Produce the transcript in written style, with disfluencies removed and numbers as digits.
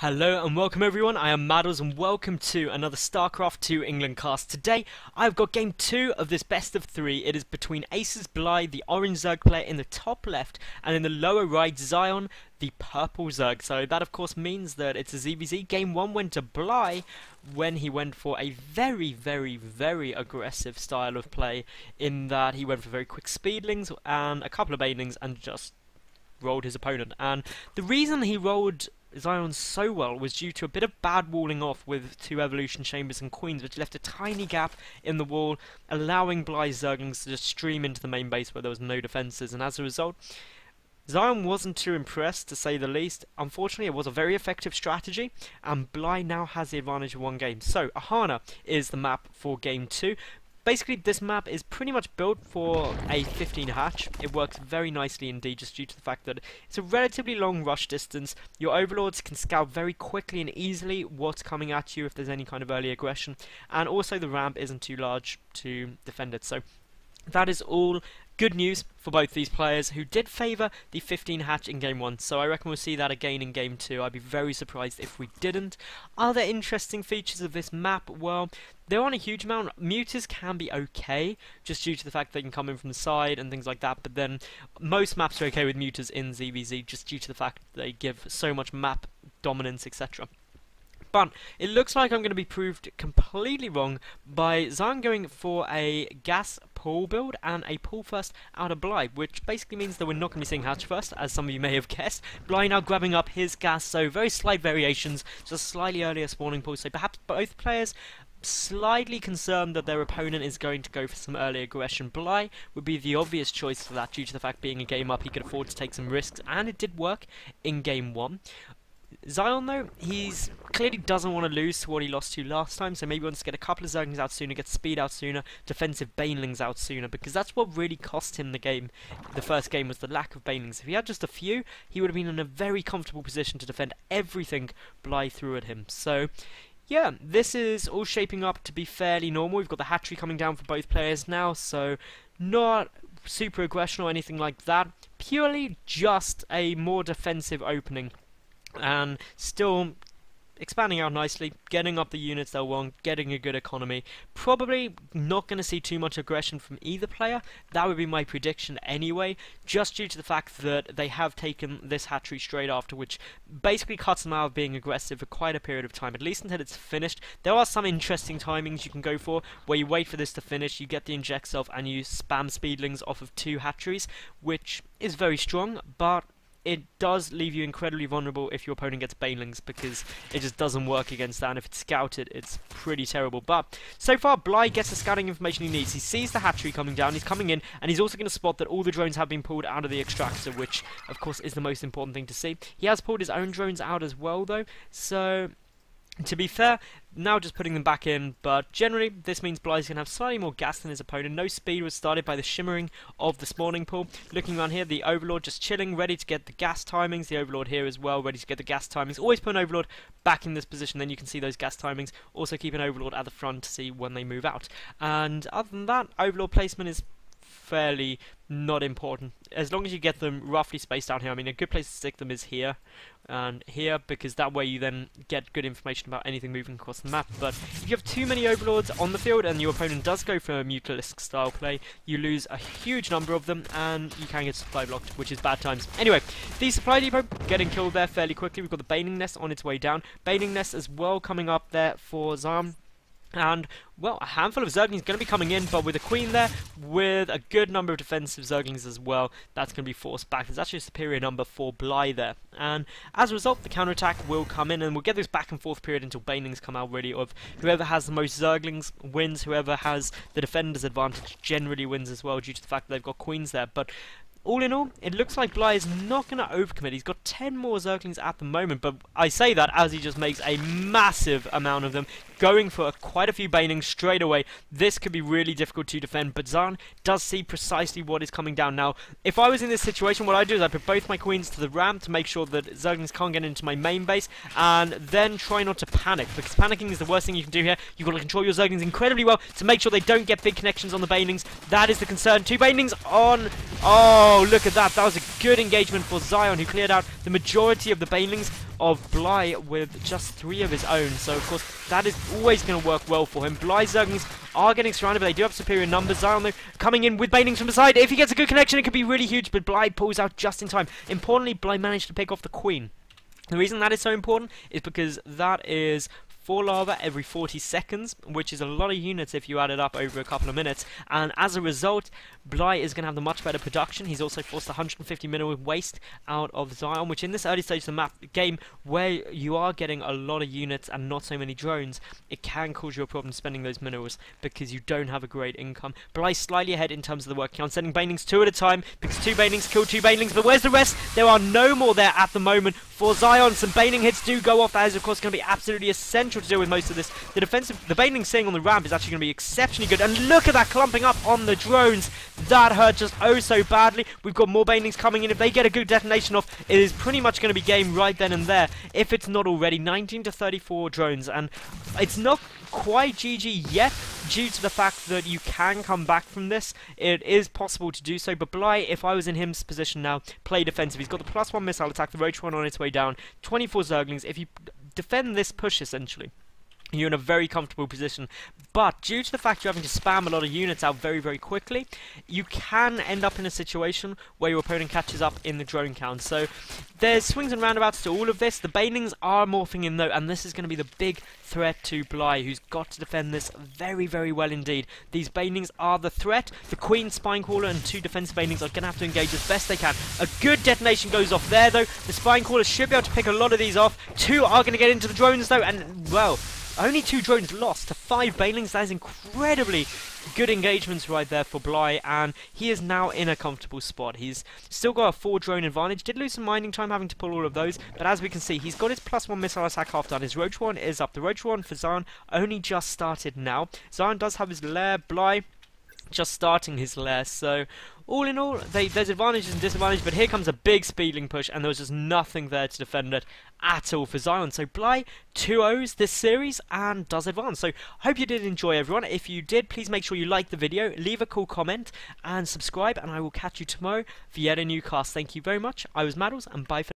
Hello and welcome everyone, I am Madals and welcome to another StarCraft 2 England cast. Today I've got game 2 of this best of 3. It is between AcerBly, the orange Zerg player in the top left, and in the lower right Xion, the purple Zerg. So that of course means that it's a ZvZ. Game 1 went to Bly when he went for a very aggressive style of play, in that he went for very quick speedlings and a couple of banelings and just rolled his opponent. And the reason he rolled Xion so well was due to a bit of bad walling off with 2 evolution chambers and queens, which left a tiny gap in the wall, allowing Bly's Zerglings to just stream into the main base where there was no defences, and as a result Xion wasn't too impressed, to say the least. Unfortunately, it was a very effective strategy, and Bly now has the advantage of 1 game. So Ahana is the map for game 2. Basically, this map is pretty much built for a 15 hatch. It works very nicely indeed, just due to the fact that it's a relatively long rush distance. Your overlords can scout very quickly and easily what's coming at you if there's any kind of early aggression, and also the ramp isn't too large to defend it. So that is all good news for both these players, who did favour the 15 hatch in game 1, so I reckon we'll see that again in game 2. I'd be very surprised if we didn't. Other interesting features of this map, well, there aren't a huge amount. Mutas can be okay, just due to the fact they can come in from the side and things like that, but then most maps are okay with mutas in ZvZ, just due to the fact that they give so much map dominance, etc. But it looks like I'm going to be proved completely wrong by Xion going for a gas pull build and a pull first out of Bly, which basically means that we're not going to be seeing hatch first, as some of you may have guessed. Bly now grabbing up his gas, so very slight variations, just slightly earlier spawning pull, so perhaps both players slightly concerned that their opponent is going to go for some early aggression. Bly would be the obvious choice for that, due to the fact being a game up he could afford to take some risks, and it did work in game 1. Xion, though, he's clearly doesn't want to lose to what he lost to last time, so maybe wants to get a couple of Zerglings out sooner, get speed out sooner, defensive banelings out sooner, because that's what really cost him the game. The first game was the lack of banelings. If he had just a few, he would have been in a very comfortable position to defend everything Bly threw at him. So yeah, this is all shaping up to be fairly normal. We've got the hatchery coming down for both players now, so not super aggression or anything like that. Purely just a more defensive opening, and still expanding out nicely, getting up the units they'll want, getting a good economy. Probably not going to see too much aggression from either player. That would be my prediction anyway, just due to the fact that they have taken this hatchery straight after, which basically cuts them out of being aggressive for quite a period of time, at least until it's finished. There are some interesting timings you can go for, where you wait for this to finish, you get the inject self, and you spam speedlings off of 2 hatcheries, which is very strong, but it does leave you incredibly vulnerable if your opponent gets banelings, because it just doesn't work against that, and if it's scouted, it's pretty terrible. But so far, Bly gets the scouting information he needs. He sees the hatchery coming down, he's coming in, and he's also going to spot that all the drones have been pulled out of the extractor, which, of course, is the most important thing to see. He has pulled his own drones out as well, though, so to be fair, now just putting them back in, but generally this means Bly's going to have slightly more gas than his opponent. No speed was started by the shimmering of the spawning pool. Looking around here, the Overlord just chilling, ready to get the gas timings. The Overlord here as well, ready to get the gas timings. Always put an Overlord back in this position, then you can see those gas timings. Also keep an Overlord at the front to see when they move out. And other than that, Overlord placement is fairly not important, as long as you get them roughly spaced out here. I mean, a good place to stick them is here and here, because that way you then get good information about anything moving across the map. But if you have too many Overlords on the field and your opponent does go for a Mutalisk style play, you lose a huge number of them and you can get supply blocked, which is bad times. Anyway, the supply depot getting killed there fairly quickly. We've got the Baning Nest on its way down. Baning Nest as well coming up there for Xion. And, well, a handful of Zerglings going to be coming in, but with a Queen there, with a good number of defensive Zerglings as well, that's going to be forced back. There's actually a superior number for Bly there. And as a result, the counterattack will come in, and we'll get this back and forth period until banelings come out, really, of whoever has the most Zerglings wins, whoever has the defender's advantage generally wins as well, due to the fact that they've got Queens there. But all in all, it looks like Bly is not going to overcommit. He's got 10 more Zerglings at the moment, but I say that as he just makes a massive amount of them, going for quite a few banelings straight away. This could be really difficult to defend, but Xion does see precisely what is coming down. Now, if I was in this situation, what I do is I put both my queens to the ramp to make sure that Zerglings can't get into my main base, and then try not to panic, because panicking is the worst thing you can do here. You've got to control your Zerglings incredibly well to make sure they don't get big connections on the banelings. That is the concern. 2 banelings on. Oh, look at that. That was a good engagement for Xion, who cleared out the majority of the banelings of Bly with just 3 of his own. So, of course, that is always going to work well for him. Bly's Zerglings are getting surrounded, but they do have superior numbers. Xion, though, coming in with banelings from the side. If he gets a good connection, it could be really huge, but Bly pulls out just in time. Importantly, Bly managed to pick off the queen. The reason that is so important is because that is 4 lava every 40 seconds, which is a lot of units if you add it up over a couple of minutes, and as a result, Bly is going to have the much better production. He's also forced 150 mineral waste out of Xion, which in this early stage of the map game, where you are getting a lot of units and not so many drones, it can cause you a problem spending those minerals because you don't have a great income. Bly's slightly ahead in terms of the work count, sending banelings 2 at a time, because 2 banelings kill 2 banelings, but where's the rest? There are no more there at the moment for Xion. Some baneling hits do go off. That is, of course, going to be absolutely essential to deal with most of this. The baneling sitting on the ramp is actually going to be exceptionally good, and look at that clumping up on the drones. That hurt just oh so badly. We've got more banelings coming in. If they get a good detonation off, it is pretty much going to be game right then and there, if it's not already. 19 to 34 drones, and it's not quite GG yet, due to the fact that you can come back from this. It is possible to do so, but Bly, if I was in his position now, play defensive. He's got the +1 missile attack, the Roach one on its way down, 24 Zerglings. If you defend this push, essentially, you're in a very comfortable position, but due to the fact you're having to spam a lot of units out very, very quickly, you can end up in a situation where your opponent catches up in the drone count. So there's swings and roundabouts to all of this. The banelings are morphing in though, and this is going to be the big threat to Bly, who's got to defend this very, very well indeed. These banelings are the threat. The Queen, Spinecrawler, and 2 defensive banelings are going to have to engage as best they can. A good detonation goes off there though. The Spinecrawler should be able to pick a lot of these off. 2 are going to get into the drones though, and well, only 2 drones lost to 5 banelings. That is incredibly good engagements right there for Bly, and he is now in a comfortable spot. He's still got a 4 drone advantage. Did lose some mining time having to pull all of those, but as we can see, he's got his +1 missile attack half done. His Roach one is up. The Roach one for Xion only just started now. Xion does have his lair. Bly just starting his lair, so all in all, there's advantages and disadvantages, but here comes a big speedling push, and there was just nothing there to defend it at all for Xion. So Bly 2-0s this series and does advance. So hope you did enjoy, everyone. If you did, please make sure you like the video, leave a cool comment, and subscribe, and I will catch you tomorrow for yet a new cast. Thank you very much. I was Madals, and bye for now.